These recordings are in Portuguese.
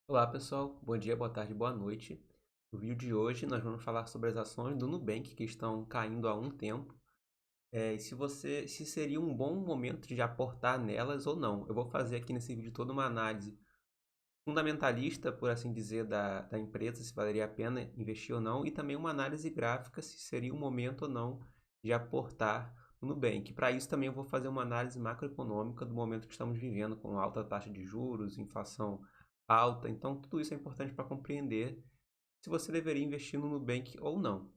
Olá pessoal, bom dia, boa tarde, boa noite. No vídeo de hoje nós vamos falar sobre as ações do Nubank que estão caindo há um tempo e se seria um bom momento de aportar nelas ou não. Eu vou fazer aqui nesse vídeo toda uma análise fundamentalista, por assim dizer, da empresa, se valeria a pena investir ou não, e também uma análise gráfica se seria um momento ou não de aportar no Nubank. Para isso também eu vou fazer uma análise macroeconômica do momento que estamos vivendo, com alta taxa de juros, inflação alta. Então tudo isso é importante para compreender se você deveria investir no Nubank ou não.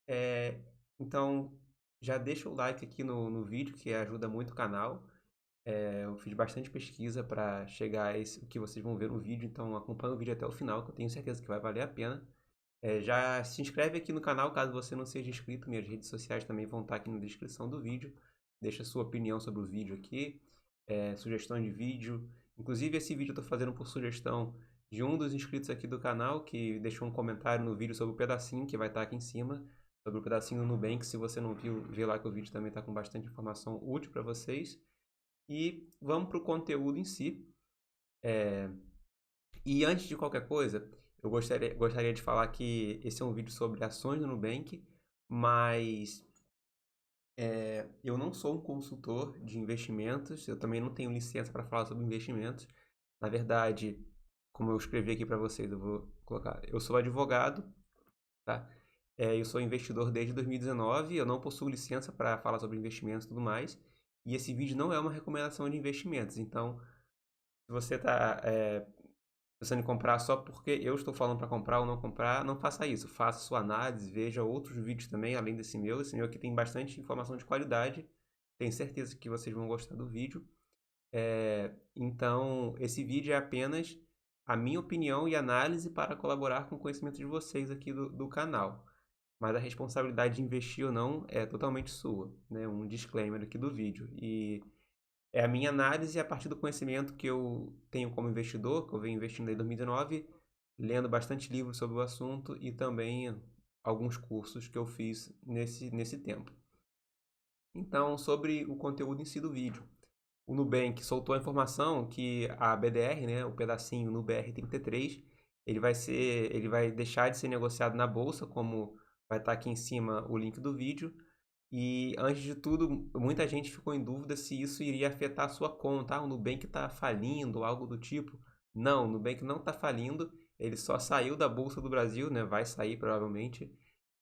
É, então já deixa o like aqui no vídeo, que ajuda muito o canal. Eu fiz bastante pesquisa para chegar a o que vocês vão ver no vídeo, então acompanha o vídeo até o final, que eu tenho certeza que vai valer a pena. Já se inscreve aqui no canal caso você não seja inscrito, minhas redes sociais também vão estar aqui na descrição do vídeo. Deixa sua opinião sobre o vídeo aqui, sugestão de vídeo. Inclusive esse vídeo eu estou fazendo por sugestão de um dos inscritos aqui do canal, que deixou um comentário no vídeo sobre o pedacinho, que vai estar aqui em cima, sobre o pedacinho do Nubank. Se você não viu, vê lá que o vídeo também está com bastante informação útil para vocês. E vamos para o conteúdo em si. É, E antes de qualquer coisa, eu gostaria de falar que esse é um vídeo sobre ações do Nubank, mas eu não sou um consultor de investimentos, eu também não tenho licença para falar sobre investimentos. Na verdade, como eu escrevi aqui para vocês, eu vou colocar, eu sou advogado, tá? Eu sou investidor desde 2019, eu não possuo licença para falar sobre investimentos e tudo mais, e esse vídeo não é uma recomendação de investimentos. Então, se você está pensando em comprar só porque eu estou falando para comprar ou não comprar, não faça isso. Faça sua análise, veja outros vídeos também, além desse meu. Esse meu aqui tem bastante informação de qualidade. Tenho certeza que vocês vão gostar do vídeo. Então, esse vídeo é apenas a minha opinião e análise para colaborar com o conhecimento de vocês aqui do canal. Mas a responsabilidade de investir ou não é totalmente sua, né? Um disclaimer aqui do vídeo. E é a minha análise a partir do conhecimento que eu tenho como investidor, que eu venho investindo desde 2019, lendo bastante livros sobre o assunto e também alguns cursos que eu fiz nesse tempo. Então, sobre o conteúdo em si do vídeo. O Nubank soltou a informação que a BDR, né, o pedacinho no BR33, ele vai deixar de ser negociado na bolsa, como vai estar aqui em cima o link do vídeo. E antes de tudo, muita gente ficou em dúvida se isso iria afetar a sua conta. O Nubank está falindo, algo do tipo. Não, o Nubank não está falindo. Ele só saiu da Bolsa do Brasil, né? Vai sair provavelmente.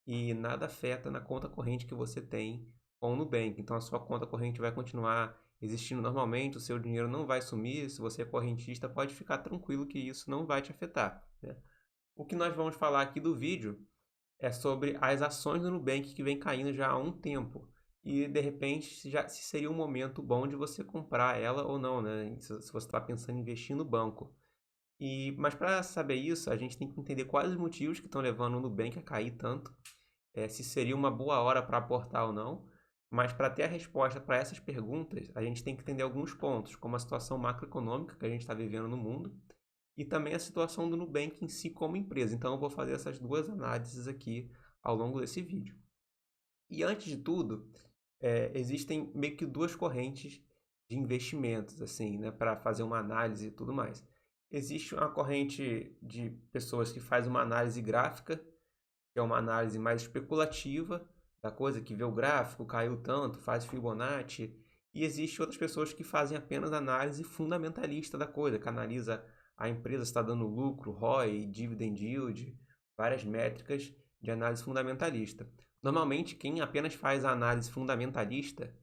E nada afeta na conta corrente que você tem com o Nubank. Então a sua conta corrente vai continuar existindo normalmente, o seu dinheiro não vai sumir. Se você é correntista, pode ficar tranquilo que isso não vai te afetar, né? O que nós vamos falar aqui do vídeo é sobre as ações do Nubank que vem caindo já há um tempo. E de repente se seria um momento bom de você comprar ela ou não, né? Se você está pensando em investir no banco. Mas para saber isso, a gente tem que entender quais os motivos que estão levando o Nubank a cair tanto, se seria uma boa hora para aportar ou não. Mas para ter a resposta para essas perguntas, a gente tem que entender alguns pontos, como a situação macroeconômica que a gente está vivendo no mundo e também a situação do Nubank em si como empresa. Então eu vou fazer essas duas análises aqui ao longo desse vídeo. E antes de tudo, existem meio que duas correntes de investimentos, assim, né, para fazer uma análise e tudo mais. Existe uma corrente de pessoas que faz uma análise gráfica, que é uma análise mais especulativa da coisa, que vê o gráfico, caiu tanto, faz Fibonacci. E existe outras pessoas que fazem apenas análise fundamentalista da coisa, que analisa a empresa está dando lucro, ROI, dividend yield, várias métricas de análise fundamentalista. Normalmente, quem apenas faz a análise fundamentalista,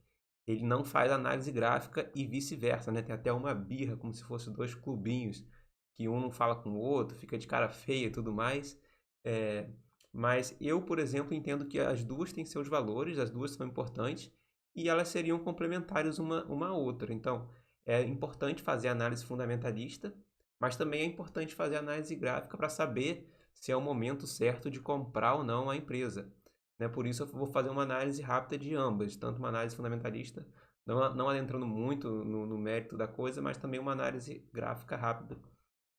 ele não faz análise gráfica e vice-versa, né? Tem até uma birra, como se fosse dois clubinhos, que um não fala com o outro, fica de cara feia e tudo mais. É, mas eu, por exemplo, entendo que as duas têm seus valores, as duas são importantes e elas seriam complementares uma à outra. Então, é importante fazer análise fundamentalista, mas também é importante fazer análise gráfica para saber se é o momento certo de comprar ou não a empresa. Né? Por isso, eu vou fazer uma análise rápida de ambas, tanto uma análise fundamentalista, não adentrando muito no mérito da coisa, mas também uma análise gráfica rápida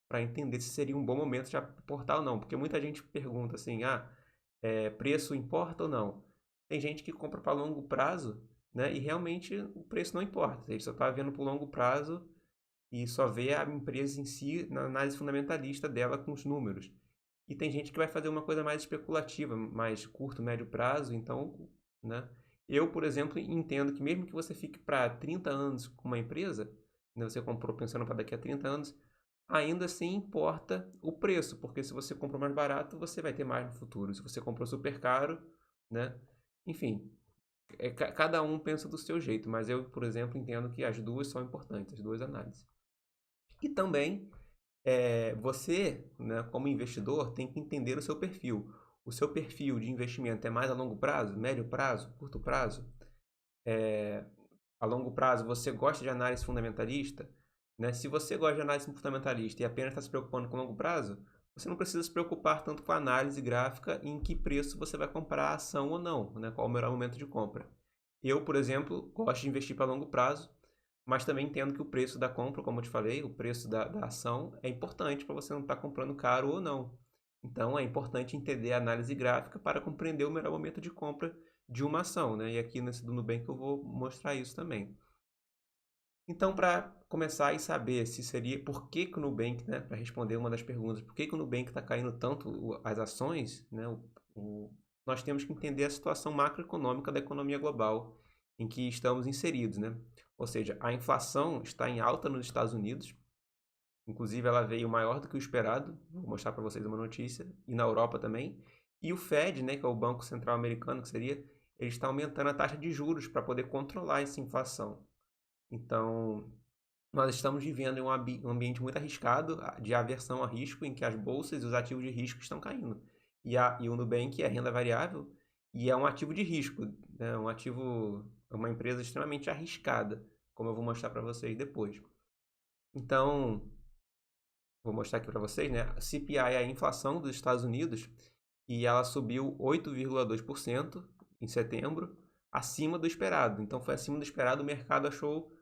para entender se seria um bom momento de aportar ou não. Porque muita gente pergunta assim, preço importa ou não? Tem gente que compra para longo prazo, né? E realmente o preço não importa. Ele só está vendo para o longo prazo e só vê a empresa em si na análise fundamentalista dela com os números. E tem gente que vai fazer uma coisa mais especulativa, mais curto, médio prazo. Então, né? Eu, por exemplo, entendo que mesmo que você fique para 30 anos com uma empresa, né, você comprou pensando para daqui a 30 anos, ainda assim importa o preço, porque se você comprou mais barato, você vai ter mais no futuro. Se você comprou super caro, né? Enfim, cada um pensa do seu jeito, mas eu, por exemplo, entendo que as duas são importantes, as duas análises. E também você, né, como investidor, tem que entender o seu perfil. O seu perfil de investimento é mais a longo prazo, médio prazo, curto prazo? A longo prazo, você gosta de análise fundamentalista? Né? Se você gosta de análise fundamentalista e apenas está se preocupando com longo prazo, você não precisa se preocupar tanto com a análise gráfica e em que preço você vai comprar a ação ou não, né? Qual o melhor momento de compra. Eu, por exemplo, gosto de investir para longo prazo, mas também entendo que o preço da compra, como eu te falei, o preço da ação é importante para você não estar comprando caro ou não. Então é importante entender a análise gráfica para compreender o melhor momento de compra de uma ação, né? E aqui nesse do Nubank eu vou mostrar isso também. Então, para começar e saber se seria por que, que o Nubank, né, para responder uma das perguntas, por que, que o Nubank está caindo tanto as ações, né, nós temos que entender a situação macroeconômica da economia global em que estamos inseridos, né? Ou seja, a inflação está em alta nos Estados Unidos, inclusive ela veio maior do que o esperado, vou mostrar para vocês uma notícia, e na Europa também. E o Fed, né, que é o Banco Central Americano, que seria, ele está aumentando a taxa de juros para poder controlar essa inflação. Então, nós estamos vivendo em um ambiente muito arriscado, de aversão a risco, em que as bolsas e os ativos de risco estão caindo. E o Nubank é renda variável e é um ativo de risco, né? Um ativo, é uma empresa extremamente arriscada, como eu vou mostrar para vocês depois. Então, vou mostrar aqui para vocês, né? A CPI é a inflação dos Estados Unidos e ela subiu 8,2% em setembro, acima do esperado. Então, foi acima do esperado, o mercado achou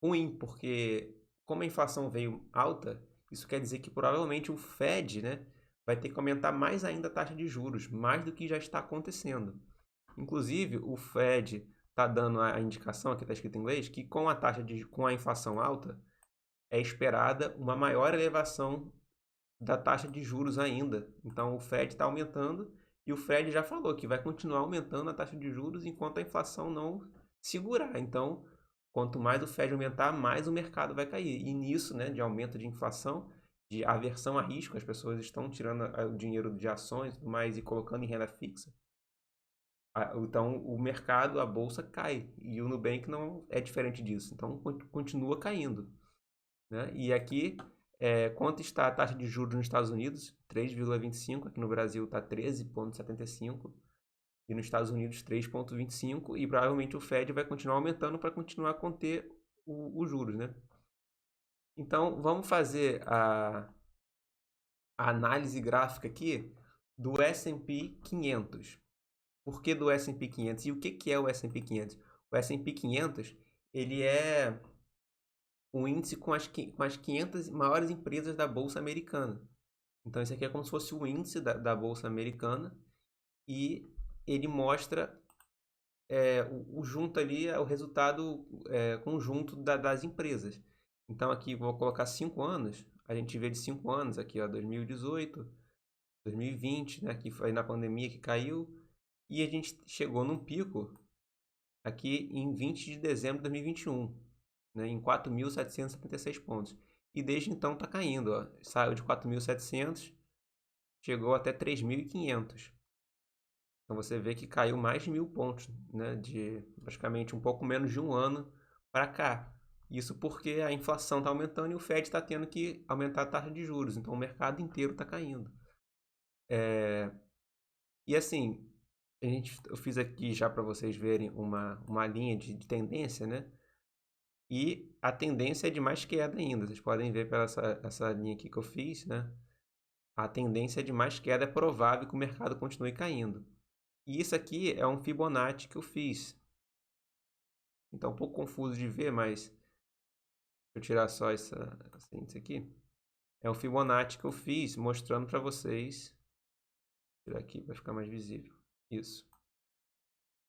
ruim, porque como a inflação veio alta, isso quer dizer que provavelmente o Fed, né, vai ter que aumentar mais ainda a taxa de juros, mais do que já está acontecendo. Inclusive, o Fed está dando a indicação, aqui está escrito em inglês, que com a inflação alta, é esperada uma maior elevação da taxa de juros ainda. Então, o Fed está aumentando e o Fed já falou que vai continuar aumentando a taxa de juros enquanto a inflação não segurar. Então, quanto mais o Fed aumentar, mais o mercado vai cair. E nisso, né, de aumento de inflação, de aversão a risco, as pessoas estão tirando o dinheiro de ações e tudo mais e colocando em renda fixa. Então, o mercado, a bolsa cai. E o Nubank não é diferente disso. Então, continua caindo. Né? E aqui, quanto está a taxa de juros nos Estados Unidos? 3,25. Aqui no Brasil está 13,75. E nos Estados Unidos 3,25. E provavelmente o Fed vai continuar aumentando para continuar a conter os juros, né? Então, vamos fazer a análise gráfica aqui do S&P 500. Por que do S&P 500? E o que é o S&P 500? O S&P 500, ele é um índice com as 500 maiores empresas da Bolsa Americana. Então, esse aqui é como se fosse o índice da Bolsa Americana e ele mostra o junto ali, o resultado conjunto das empresas. Então, aqui vou colocar 5 anos, a gente vê de 5 anos aqui, ó, 2018, 2020, né, que foi na pandemia que caiu, e a gente chegou num pico aqui em 20 de dezembro de 2021, né, em 4.776 pontos. E desde então está caindo, ó. Saiu de 4.700, chegou até 3.500. Então você vê que caiu mais de 1.000 pontos, né, de praticamente um pouco menos de um ano para cá. Isso porque a inflação está aumentando e o Fed está tendo que aumentar a taxa de juros. Então o mercado inteiro está caindo. E assim, eu fiz aqui já para vocês verem uma linha de tendência, né? E a tendência é de mais queda ainda. Vocês podem ver pela essa linha aqui que eu fiz, né? A tendência é de mais queda, é provável que o mercado continue caindo. E isso aqui é um Fibonacci que eu fiz. Então, um pouco confuso de ver, mas deixa eu tirar só essa índice aqui. É um Fibonacci que eu fiz mostrando para vocês. Vou tirar aqui para ficar mais visível. Isso.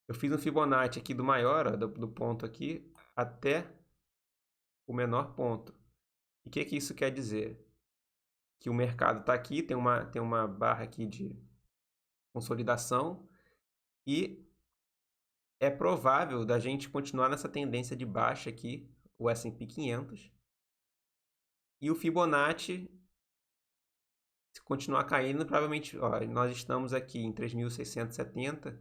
Eu fiz um Fibonacci aqui do maior, ó, do ponto aqui, até o menor ponto. E o que isso quer dizer? Que o mercado está aqui, tem uma barra aqui de consolidação e é provável da gente continuar nessa tendência de baixa aqui, o S&P 500, e o Fibonacci, se continuar caindo, provavelmente, ó, nós estamos aqui em 3.670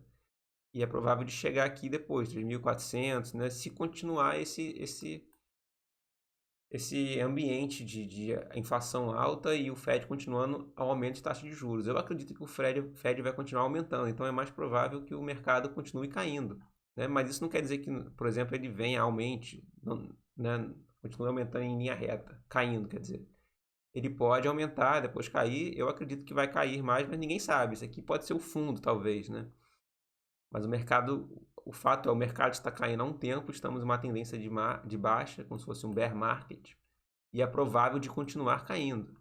e é provável de chegar aqui depois, 3.400, né? Se continuar esse ambiente de inflação alta e o Fed continuando ao aumento de taxa de juros. Eu acredito que o Fed vai continuar aumentando, então é mais provável que o mercado continue caindo, né? Mas isso não quer dizer que, por exemplo, ele venha, aumente, não, né? Continue aumentando em linha reta, caindo, quer dizer. Ele pode aumentar, depois cair. Eu acredito que vai cair mais, mas ninguém sabe. Isso aqui pode ser o fundo, talvez, né? Mas o fato é, o mercado está caindo há um tempo, estamos em uma tendência de baixa, como se fosse um bear market, e é provável de continuar caindo.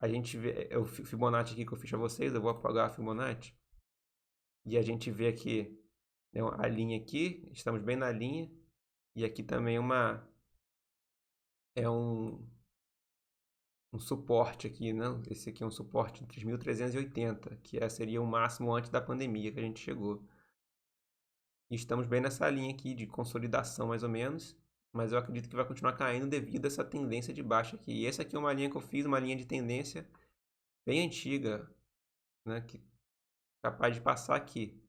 A gente vê, o Fibonacci aqui que eu fiz para vocês, eu vou apagar a Fibonacci, e a gente vê aqui, né, a linha aqui, estamos bem na linha, e aqui também é um suporte aqui, né? Esse aqui é um suporte de 3.380, que seria o máximo antes da pandemia que a gente chegou. E estamos bem nessa linha aqui de consolidação, mais ou menos, mas eu acredito que vai continuar caindo devido a essa tendência de baixa aqui. E essa aqui é uma linha que eu fiz, uma linha de tendência bem antiga, né? Que é capaz de passar aqui.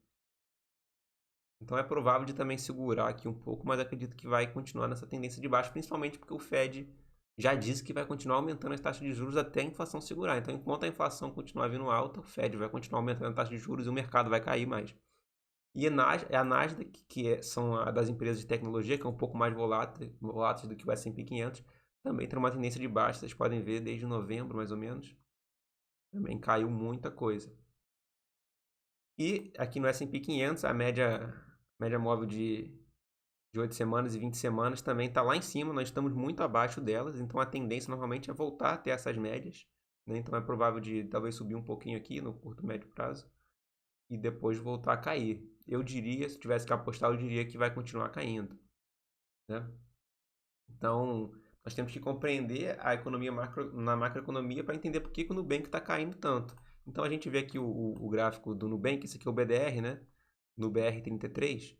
Então é provável de também segurar aqui um pouco, mas acredito que vai continuar nessa tendência de baixa, principalmente porque o Fed já disse que vai continuar aumentando as taxas de juros até a inflação segurar. Então, enquanto a inflação continuar vindo alta, o Fed vai continuar aumentando a taxa de juros e o mercado vai cair mais. E a Nasdaq, são das empresas de tecnologia, que é um pouco mais voláteis do que o S&P 500, também tem uma tendência de baixa, vocês podem ver desde novembro, mais ou menos. Também caiu muita coisa. E aqui no S&P 500, a média móvel de 8 semanas e 20 semanas também está lá em cima, nós estamos muito abaixo delas, então a tendência normalmente é voltar a ter essas médias, né? Então é provável de talvez subir um pouquinho aqui no curto e médio prazo e depois voltar a cair. Eu diria, se tivesse que apostar, eu diria que vai continuar caindo, né? Então, nós temos que compreender a economia na macroeconomia para entender por que o Nubank está caindo tanto. Então, a gente vê aqui o gráfico do Nubank, esse aqui é o BDR, né? No BR33,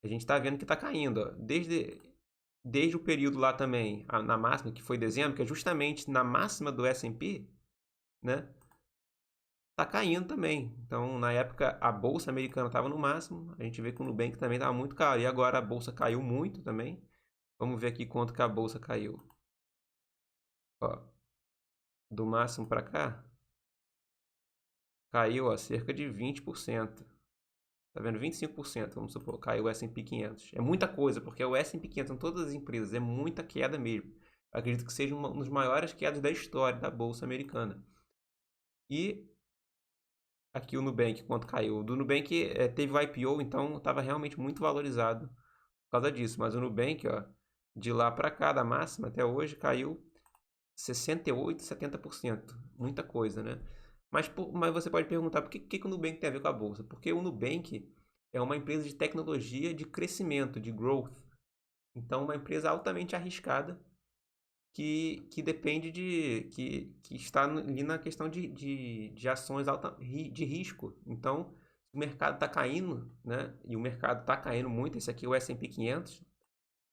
a gente está vendo que está caindo, ó. Desde o período lá também, na máxima, que foi dezembro, que é justamente na máxima do S&P, né? Tá caindo também. Então, na época, a bolsa americana estava no máximo. A gente vê que o Nubank também estava muito caro. E agora a bolsa caiu muito também. Vamos ver aqui quanto que a bolsa caiu. Ó, do máximo para cá, caiu, ó, cerca de 20%. Tá vendo? 25%, vamos supor, caiu o S&P 500. É muita coisa, porque o S&P 500 em todas as empresas é muita queda mesmo. Acredito que seja uma das maiores quedas da história da bolsa americana. E aqui o Nubank, quanto caiu? O do Nubank teve o IPO, então estava realmente muito valorizado por causa disso. Mas o Nubank, ó, de lá para cá, da máxima até hoje, caiu 68%, 70%. Muita coisa, né? Mas você pode perguntar por que o Nubank tem a ver com a bolsa? Porque o Nubank é uma empresa de tecnologia de crescimento, de growth. Então, uma empresa altamente arriscada que depende que está ali na questão de ações de risco. Então, se o mercado está caindo, né? E o mercado está caindo muito, esse aqui é o S&P 500,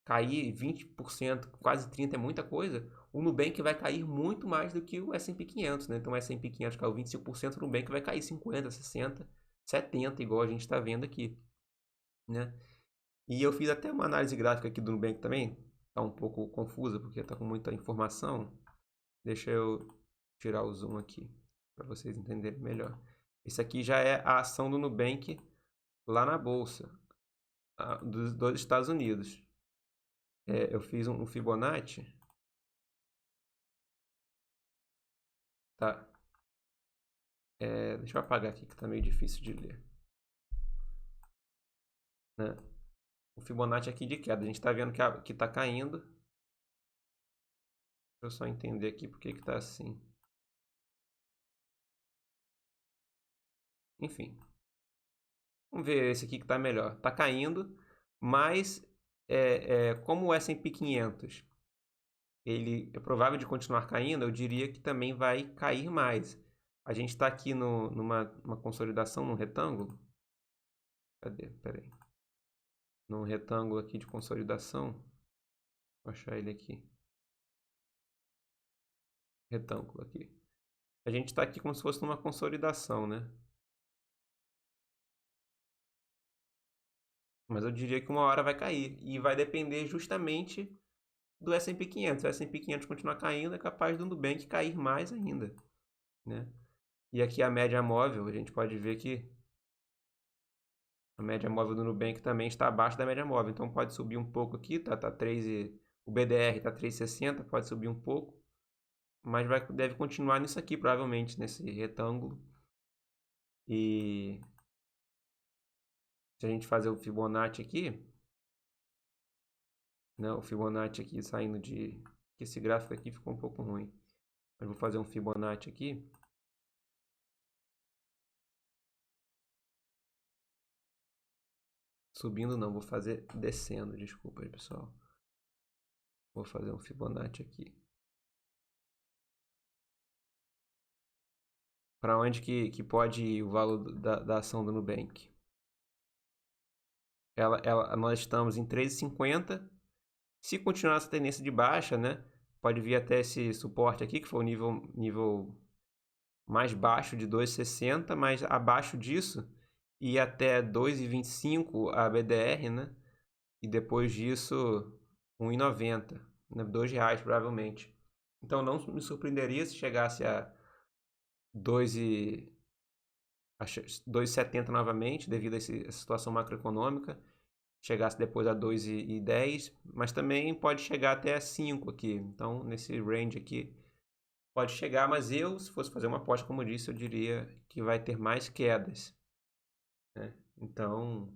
cair 20%, quase 30% é muita coisa, o Nubank vai cair muito mais do que o S&P 500, né? Então o S&P 500 caiu 25%, o Nubank vai cair 50%, 60%, 70%, igual a gente está vendo aqui, né? E eu fiz até uma análise gráfica aqui do Nubank também, tá um pouco confusa porque tá com muita informação. Deixa eu tirar o zoom aqui para vocês entenderem melhor. Esse aqui já é a ação do Nubank lá na bolsa dos Estados Unidos. Eu fiz um Fibonacci, tá? Deixa eu apagar aqui que tá meio difícil de ler, né? O Fibonacci aqui de queda, a gente tá vendo que tá caindo. Deixa eu só entender aqui porque que tá assim. Enfim, vamos ver esse aqui que tá melhor. Tá caindo, mas como o S&P 500 ele é provável de continuar caindo, eu diria que também vai cair mais. A gente está aqui numa consolidação, num retângulo. Cadê? Pera aí. Num retângulo aqui de consolidação. Vou achar ele aqui. Retângulo aqui. A gente está aqui como se fosse numa consolidação, né? Mas eu diria que uma hora vai cair. E vai depender justamente do S&P 500. Se o S&P 500 continuar caindo, é capaz do Nubank cair mais ainda, né? E aqui a média móvel, a gente pode ver que a média móvel do Nubank também está abaixo da média móvel. Então pode subir um pouco aqui, tá 3 o BDR está 3,60, pode subir um pouco. Mas deve continuar nisso aqui, provavelmente, nesse retângulo. E se a gente fazer o Fibonacci aqui, né, o Fibonacci aqui saindo de... Esse gráfico aqui ficou um pouco ruim. Mas vou fazer um Fibonacci aqui. Subindo não, vou fazer descendo, desculpa aí, pessoal. Vou fazer um Fibonacci aqui. Para onde que pode ir o valor da ação do Nubank? Nós estamos em 13,50. Se continuar essa tendência de baixa, né, pode vir até esse suporte aqui, que foi o nível mais baixo de 2,60, mas abaixo disso ir até 2,25 a BDR, né? E depois disso 1,90, né? R$2 provavelmente. Então não me surpreenderia se chegasse a 2,70 novamente, devido a essa situação macroeconômica. Chegasse depois a 2,10, mas também pode chegar até a 5 aqui. Então, nesse range aqui, pode chegar, mas eu, se fosse fazer uma aposta, como eu disse, eu diria que vai ter mais quedas, né? Então,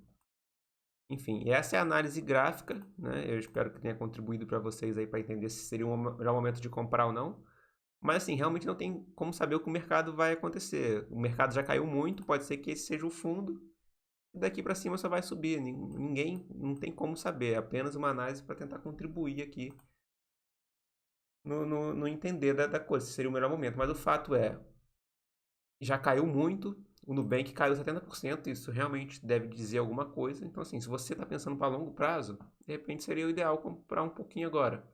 enfim, essa é a análise gráfica, né? Eu espero que tenha contribuído para vocês aí para entender se seria já o momento de comprar ou não. Mas assim, realmente não tem como saber o que o mercado vai acontecer. O mercado já caiu muito, pode ser que esse seja o fundo, e daqui para cima só vai subir. Ninguém, não tem como saber, é apenas uma análise para tentar contribuir aqui no entender da coisa, se seria o melhor momento. Mas o fato é, já caiu muito, o Nubank caiu 70%, isso realmente deve dizer alguma coisa. Então assim, se você está pensando para longo prazo, de repente seria o ideal comprar um pouquinho agora.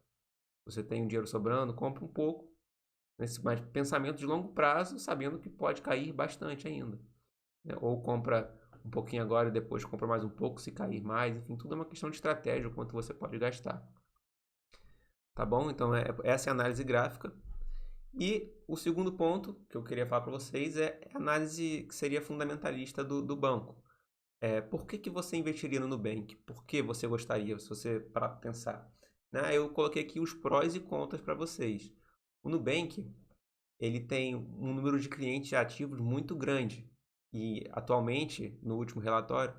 Você tem um dinheiro sobrando, compra um pouco, nesse pensamento de longo prazo, sabendo que pode cair bastante ainda, né? Ou compra um pouquinho agora e depois compra mais um pouco se cair mais. Enfim, tudo é uma questão de estratégia, o quanto você pode gastar. Tá bom? Então, essa é a análise gráfica. E o segundo ponto que eu queria falar para vocês é a análise que seria fundamentalista do banco. Por que você investiria no Nubank? Por que você gostaria, se você parar para pensar? Né? Eu coloquei aqui os prós e contras para vocês. O Nubank, ele tem um número de clientes ativos muito grande. E atualmente, no último relatório,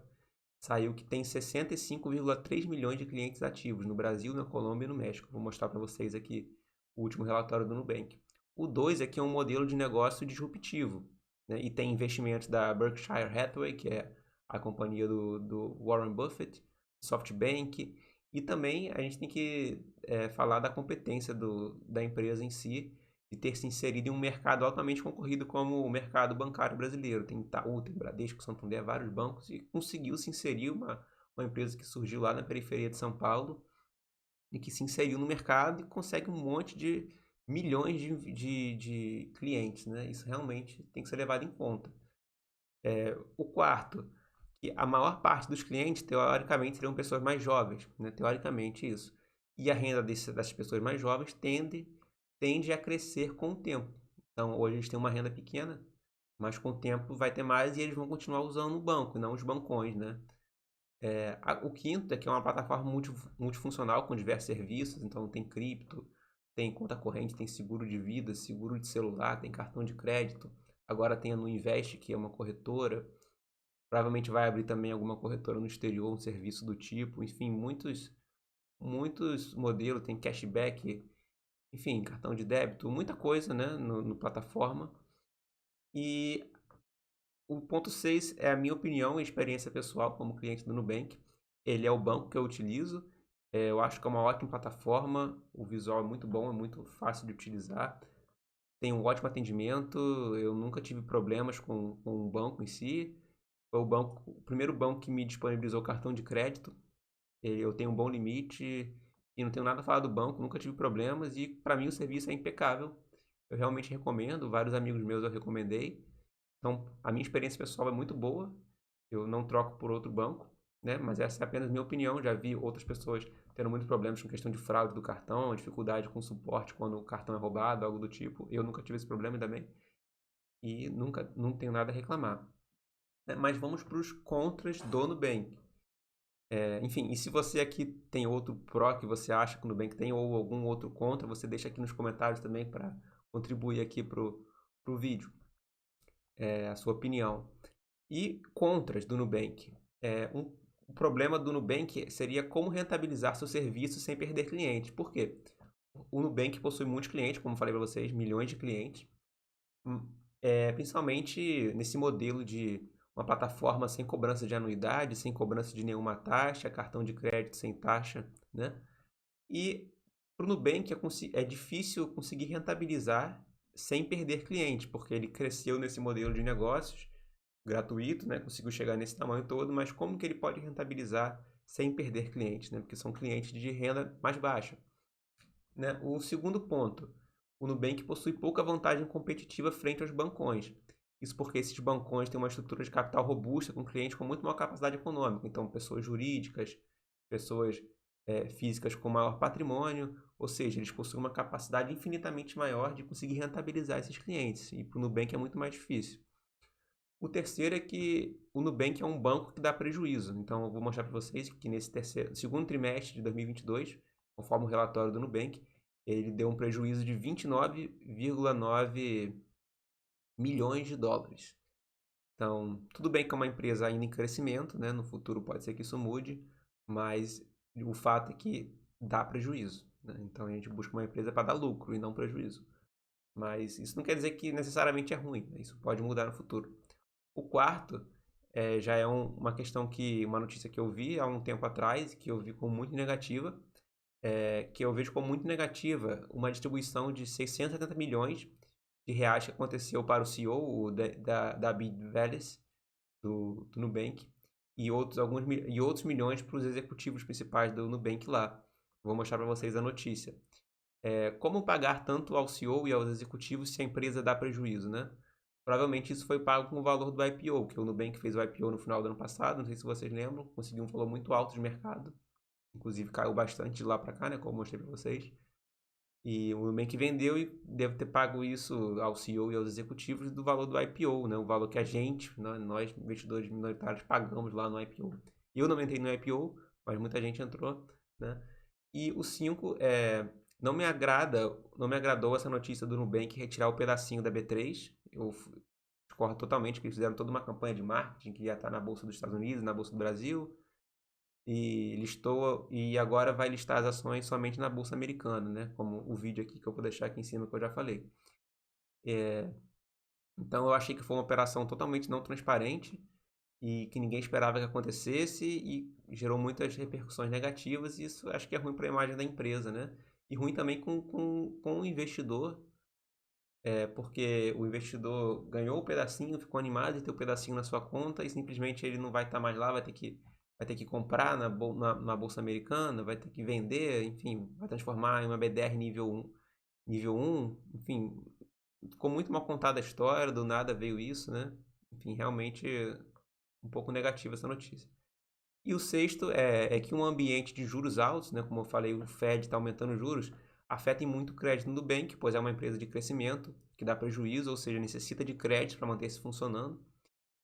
saiu que tem 65,3 milhões de clientes ativos no Brasil, na Colômbia e no México. Vou mostrar para vocês aqui o último relatório do Nubank. O 2 aqui é um modelo de negócio disruptivo, né? E tem investimentos da Berkshire Hathaway, que é a companhia do Warren Buffett, SoftBank, e também a gente tem que falar da competência da empresa em si, de ter se inserido em um mercado altamente concorrido como o mercado bancário brasileiro. Tem Itaú, tem Bradesco, Santander, vários bancos, e conseguiu se inserir uma empresa que surgiu lá na periferia de São Paulo e que se inseriu no mercado e consegue um monte de milhões de clientes, né? Isso realmente tem que ser levado em conta. O quarto, que a maior parte dos clientes, teoricamente, seriam pessoas mais jovens, né? Teoricamente isso. E a renda dessas pessoas mais jovens tende a crescer com o tempo. Então, hoje eles têm uma renda pequena, mas com o tempo vai ter mais e eles vão continuar usando o banco, não os bancões, né? O quinto é que é uma plataforma multifuncional com diversos serviços, então tem cripto, tem conta corrente, tem seguro de vida, seguro de celular, tem cartão de crédito. Agora tem a Nuinvest, que é uma corretora. Provavelmente vai abrir também alguma corretora no exterior, um serviço do tipo. Enfim, muitos modelos, tem cashback, enfim, cartão de débito, muita coisa, né, no plataforma. E o ponto 6 é a minha opinião e experiência pessoal como cliente do Nubank. Ele é o banco que eu utilizo Eu acho que é uma ótima plataforma, o visual é muito bom, é muito fácil de utilizar, tem um ótimo atendimento, eu nunca tive problemas com o banco em si. Foi o primeiro banco que me disponibilizou cartão de crédito. Eu tenho um bom limite e não tenho nada a falar do banco, nunca tive problemas e para mim o serviço é impecável. Eu realmente recomendo, vários amigos meus eu recomendei. Então, a minha experiência pessoal é muito boa. Eu não troco por outro banco, né? Mas essa é apenas minha opinião. Já vi outras pessoas tendo muitos problemas com questão de fraude do cartão, dificuldade com suporte quando o cartão é roubado, algo do tipo. Eu nunca tive esse problema ainda bem e nunca não tenho nada a reclamar, né? Mas vamos para os contras do Nubank. Enfim, e se você aqui tem outro pró que você acha que o Nubank tem ou algum outro contra, você deixa aqui nos comentários também para contribuir aqui pro vídeo, a sua opinião. E contras do Nubank. O problema do Nubank seria como rentabilizar seu serviço sem perder clientes. Por quê? O Nubank possui muitos clientes, como falei para vocês, milhões de clientes. Principalmente nesse modelo de uma plataforma sem cobrança de anuidade, sem cobrança de nenhuma taxa, cartão de crédito sem taxa, né? E para o Nubank é difícil conseguir rentabilizar sem perder cliente, porque ele cresceu nesse modelo de negócios gratuito, né? Conseguiu chegar nesse tamanho todo, mas como que ele pode rentabilizar sem perder clientes, né? Porque são clientes de renda mais baixa, né? O segundo ponto, o Nubank possui pouca vantagem competitiva frente aos bancões. Isso porque esses bancões têm uma estrutura de capital robusta com clientes com muito maior capacidade econômica. Então, pessoas jurídicas, pessoas físicas com maior patrimônio, ou seja, eles possuem uma capacidade infinitamente maior de conseguir rentabilizar esses clientes. E para o Nubank é muito mais difícil. O terceiro é que o Nubank é um banco que dá prejuízo. Então, eu vou mostrar para vocês que nesse segundo trimestre de 2022, conforme o relatório do Nubank, ele deu um prejuízo de 29,9 milhões de dólares. Então, tudo bem que é uma empresa ainda em crescimento, né? No futuro pode ser que isso mude, mas o fato é que dá prejuízo, né? Então, a gente busca uma empresa para dar lucro e não prejuízo. Mas isso não quer dizer que necessariamente é ruim, né? Isso pode mudar no futuro. O quarto já é uma questão uma notícia que eu vi há um tempo atrás, que eu vi como muito negativa, que eu vejo como muito negativa uma distribuição de 670 milhões de reais que aconteceu para o CEO da Bid Veles, do Nubank, e outros milhões para os executivos principais do Nubank lá. Vou mostrar para vocês a notícia. Como pagar tanto ao CEO e aos executivos se a empresa dá prejuízo, né? Provavelmente isso foi pago com o valor do IPO, que o Nubank fez o IPO no final do ano passado, não sei se vocês lembram, conseguiu um valor muito alto de mercado, inclusive caiu bastante de lá para cá, né, como eu mostrei para vocês. E o Nubank vendeu e deve ter pago isso ao CEO e aos executivos do valor do IPO, né, o valor que a gente, nós investidores minoritários, pagamos lá no IPO. Eu não entrei no IPO, mas muita gente entrou, né? E o 5 não me agradou essa notícia do Nubank retirar o pedacinho da B3. Eu discordo totalmente que eles fizeram toda uma campanha de marketing que ia estar na Bolsa dos Estados Unidos, na Bolsa do Brasil, e agora vai listar as ações somente na Bolsa Americana, né? Como o vídeo aqui que eu vou deixar aqui em cima que eu já falei. Então eu achei que foi uma operação totalmente não transparente e que ninguém esperava que acontecesse e gerou muitas repercussões negativas, e isso acho que é ruim para a imagem da empresa, né? E ruim também com o investidor, porque o investidor ganhou o pedacinho, ficou animado de ter o pedacinho na sua conta e simplesmente ele não vai estar mais lá, vai ter que comprar na Bolsa Americana, vai ter que vender, enfim, vai transformar em uma BDR nível um, enfim, ficou muito mal contada a história, do nada veio isso, né? Enfim, realmente um pouco negativa essa notícia. E o sexto é que um ambiente de juros altos, né, como eu falei, o Fed está aumentando os juros, afeta muito o crédito no Nubank, pois é uma empresa de crescimento que dá prejuízo, ou seja, necessita de crédito para manter-se funcionando.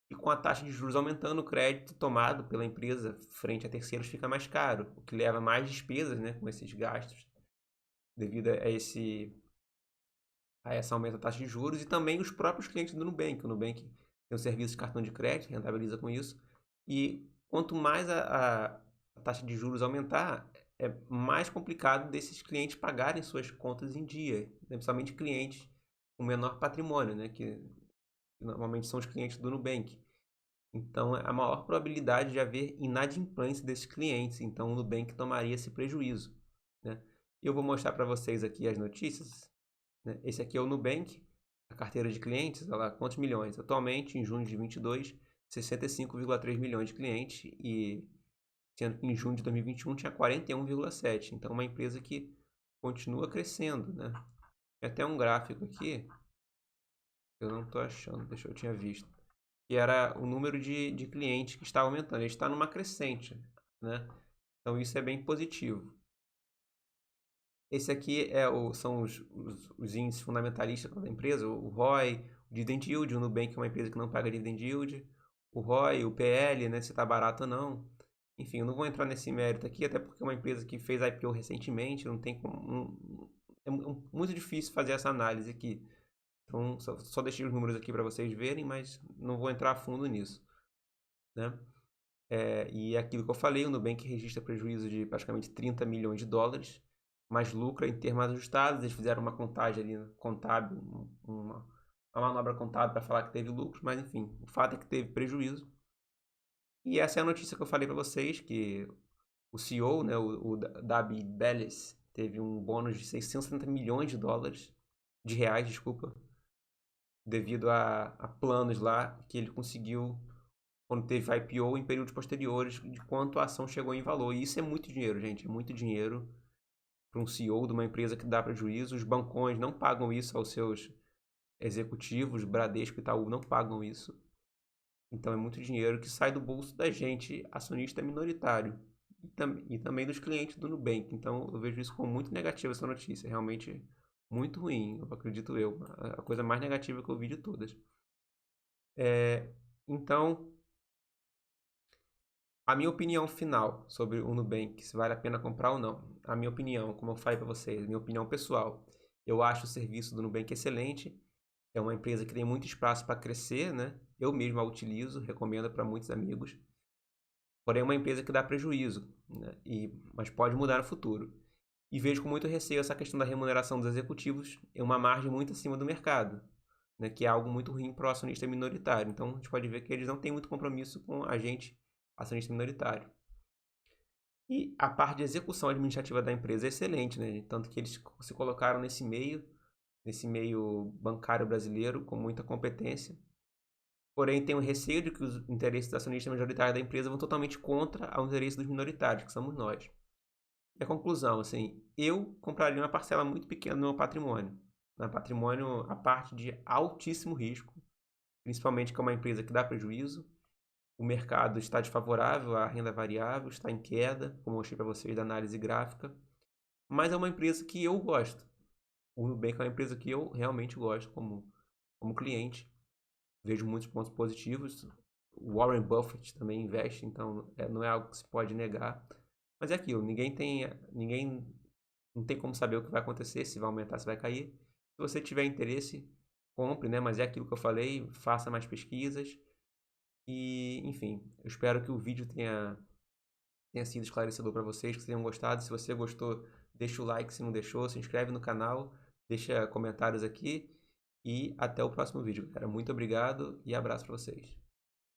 E com a taxa de juros aumentando, o crédito tomado pela empresa frente a terceiros fica mais caro, o que leva a mais despesas, né, com esses gastos, devido a esse aumento da taxa de juros, e também os próprios clientes do Nubank. O Nubank tem um serviço de cartão de crédito, rentabiliza com isso, e quanto mais a taxa de juros aumentar, é mais complicado desses clientes pagarem suas contas em dia, né? Principalmente clientes com menor patrimônio, né? Que normalmente são os clientes do Nubank. Então, é a maior probabilidade de haver inadimplência desses clientes. Então, o Nubank tomaria esse prejuízo, né? Eu vou mostrar para vocês aqui as notícias, né? Esse aqui é o Nubank, a carteira de clientes, olha lá, quantos milhões? Atualmente, em junho de 22, 65,3 milhões de clientes, e sendo que em junho de 2021 tinha 41,7. Então, é uma empresa que continua crescendo, né? Tem até um gráfico aqui, eu não estou achando, deixa eu tinha visto, que era o número de clientes que está aumentando. Ele está numa crescente, né? Então isso é bem positivo. Esse aqui são os índices fundamentalistas da empresa, o ROI, o Dividend Yield, o Nubank é uma empresa que não paga Dividend Yield, o ROI, o PL, né, se está barato ou não. Enfim, eu não vou entrar nesse mérito aqui, até porque é uma empresa que fez IPO recentemente, não tem como, muito difícil fazer essa análise aqui. Então, só deixei os números aqui para vocês verem, mas não vou entrar a fundo nisso, né? E aquilo que eu falei, o Nubank registra prejuízo de praticamente 30 milhões de dólares, mas lucra em termos ajustados. Eles fizeram uma contagem ali contábil, uma manobra contábil para falar que teve lucro, mas enfim, o fato é que teve prejuízo. E essa é a notícia que eu falei para vocês, que o CEO, né, o David Bellis, teve um bônus de 670 milhões de dólares, de reais, desculpa, devido a planos lá que ele conseguiu quando teve IPO em períodos posteriores, de quanto a ação chegou em valor. E isso é muito dinheiro, gente. É muito dinheiro para um CEO de uma empresa que dá prejuízo. Os bancões não pagam isso aos seus executivos, Bradesco e Itaú não pagam isso. Então é muito dinheiro que sai do bolso da gente, acionista minoritário, e também dos clientes do Nubank. Então eu vejo isso como muito negativo, essa notícia. Realmente muito ruim, acredito eu. A coisa mais negativa que eu vi de todas. Então, a minha opinião final sobre o Nubank, se vale a pena comprar ou não. A minha opinião, como eu falei para vocês, minha opinião pessoal, eu acho o serviço do Nubank excelente. É uma empresa que tem muito espaço para crescer, né? Eu mesmo a utilizo, recomendo para muitos amigos. Porém, é uma empresa que dá prejuízo, né? Mas pode mudar no futuro. E vejo com muito receio essa questão da remuneração dos executivos em uma margem muito acima do mercado, né? Que é algo muito ruim para o acionista minoritário. Então, a gente pode ver que eles não têm muito compromisso com a gente, acionista minoritário. E a parte de execução administrativa da empresa é excelente, né? Tanto que eles se colocaram nesse meio bancário brasileiro com muita competência. Porém, tem o receio de que os interesses do acionista majoritário da empresa vão totalmente contra o interesse dos minoritários, que somos nós. E a conclusão, assim, eu compraria uma parcela muito pequena do meu patrimônio. Um patrimônio, a parte de altíssimo risco, principalmente que é uma empresa que dá prejuízo. O mercado está desfavorável, a renda variável está em queda, como eu mostrei para vocês da análise gráfica. Mas é uma empresa que eu gosto. O Nubank é uma empresa que eu realmente gosto como cliente. Vejo muitos pontos positivos. O Warren Buffett também investe, então não é algo que se pode negar. Mas é aquilo, ninguém não tem como saber o que vai acontecer, se vai aumentar, se vai cair. Se você tiver interesse, compre, né? Mas é aquilo que eu falei, faça mais pesquisas. E, enfim, eu espero que o vídeo tenha sido esclarecedor para vocês, que vocês tenham gostado. Se você gostou, deixa o like, se não deixou, se inscreve no canal, deixa comentários aqui e até o próximo vídeo, cara. Muito obrigado e abraço para vocês.